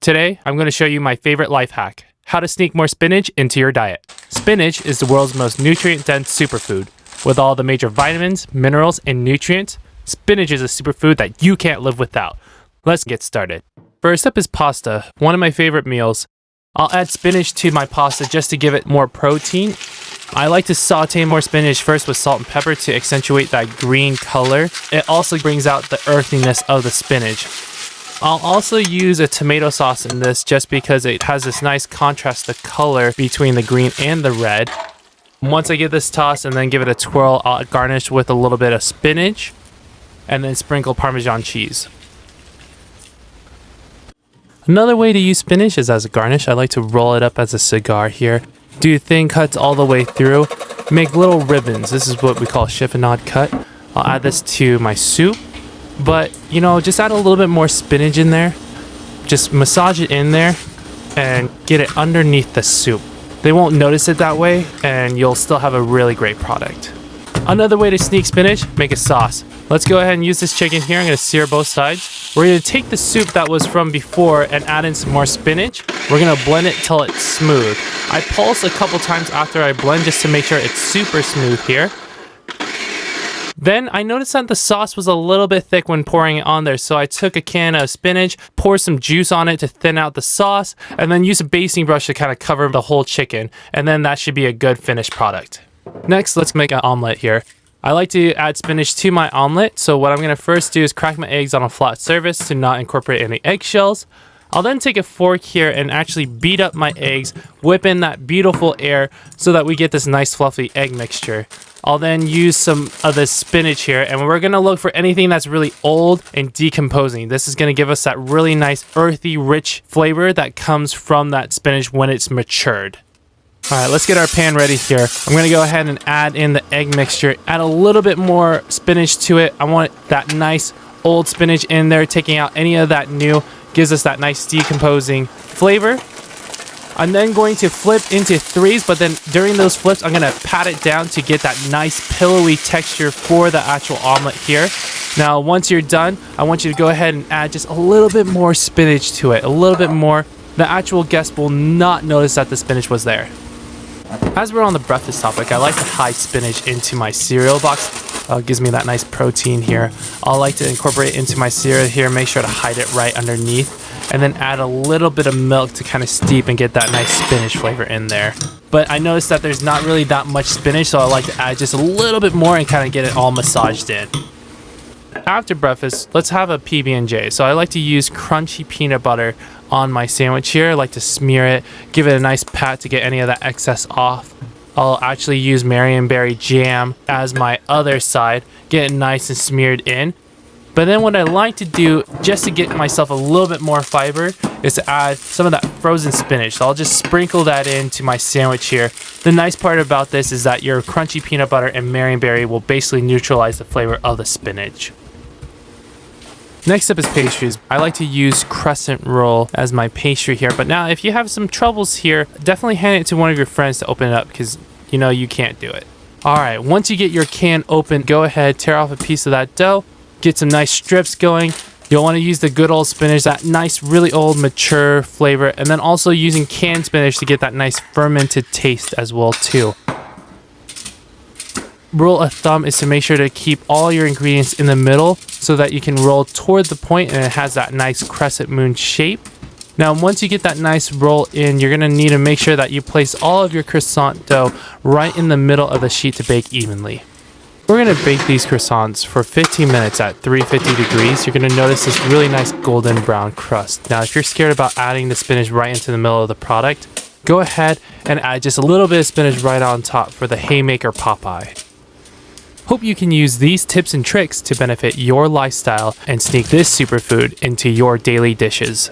Today, I'm going to show you my favorite life hack, how to sneak more spinach into your diet. Spinach is the world's most nutrient-dense superfood. With all the major vitamins, minerals, and nutrients, spinach is a superfood that you can't live without. Let's get started. First up is pasta, one of my favorite meals. I'll add spinach to my pasta just to give it more protein. I like to saute more spinach first with salt and pepper to accentuate that green color. It also brings out the earthiness of the spinach. I'll also use a tomato sauce in this just because it has this nice contrast of color between the green and the red. Once I give this toss and then give it a twirl, I'll garnish with a little bit of spinach and then sprinkle Parmesan cheese. Another way to use spinach is as a garnish. I like to roll it up as a cigar here. Do thin cuts all the way through. Make little ribbons. This is what we call a chiffonade cut. I'll add this to my soup. But, just add a little bit more spinach in there. Just massage it in there and get it underneath the soup. They won't notice it that way, and you'll still have a really great product. Another way to sneak spinach, make a sauce. Let's go ahead and use this chicken here. I'm going to sear both sides. We're going to take the soup that was from before and add in some more spinach. We're going to blend it till it's smooth. I pulse a couple times after I blend just to make sure it's super smooth here. Then I noticed that the sauce was a little bit thick when pouring it on there, so I took a can of spinach, poured some juice on it to thin out the sauce, and then used a basting brush to kind of cover the whole chicken, and then that should be a good finished product. Next, let's make an omelet here. I like to add spinach to my omelet, so what I'm going to first do is crack my eggs on a flat surface to not incorporate any eggshells. I'll then take a fork here and actually beat up my eggs, whip in that beautiful air so that we get this nice fluffy egg mixture. I'll then use some of this spinach here, and we're going to look for anything that's really old and decomposing. This is going to give us that really nice earthy, rich flavor that comes from that spinach when it's matured. Alright, let's get our pan ready here. I'm going to go ahead and add in the egg mixture. Add a little bit more spinach to it. I want that nice old spinach in there, taking out any of that new. Gives us that nice decomposing flavor. I'm then going to flip into threes, but then during those flips, I'm going to pat it down to get that nice pillowy texture for the actual omelet here. Now, once you're done, I want you to go ahead and add just a little bit more spinach to it, a little bit more. The actual guest will not notice that the spinach was there. As we're on the breakfast topic, I like to hide spinach into my cereal box. It gives me that nice protein here. I like to incorporate it into my cereal here, make sure to hide it right underneath, and then add a little bit of milk to kind of steep and get that nice spinach flavor in there. But I noticed that there's not really that much spinach, so I like to add just a little bit more and kind of get it all massaged in. After breakfast, let's have a pb&j. So I like to use crunchy peanut butter on my sandwich here. I like to smear it, give it a nice pat to get any of that excess off. I'll actually use Marionberry jam as my other side, get it nice and smeared in. But then what I like to do, just to get myself a little bit more fiber, is to add some of that frozen spinach. So I'll just sprinkle that into my sandwich here. The nice part about this is that your crunchy peanut butter and Marionberry will basically neutralize the flavor of the spinach. Next up is pastries. I like to use crescent roll as my pastry here, but now if you have some troubles here, definitely hand it to one of your friends to open it up because you can't do it. Alright, once you get your can open, go ahead, tear off a piece of that dough, get some nice strips going. You'll want to use the good old spinach, that nice, really old, mature flavor, and then also using canned spinach to get that nice fermented taste as well too. Rule of thumb is to make sure to keep all your ingredients in the middle so that you can roll toward the point and it has that nice crescent moon shape. Now, once you get that nice roll in, you're going to need to make sure that you place all of your croissant dough right in the middle of the sheet to bake evenly. We're going to bake these croissants for 15 minutes at 350 degrees. You're going to notice this really nice golden brown crust. Now, if you're scared about adding the spinach right into the middle of the product, go ahead and add just a little bit of spinach right on top for the haymaker Popeye. Hope you can use these tips and tricks to benefit your lifestyle and sneak this superfood into your daily dishes.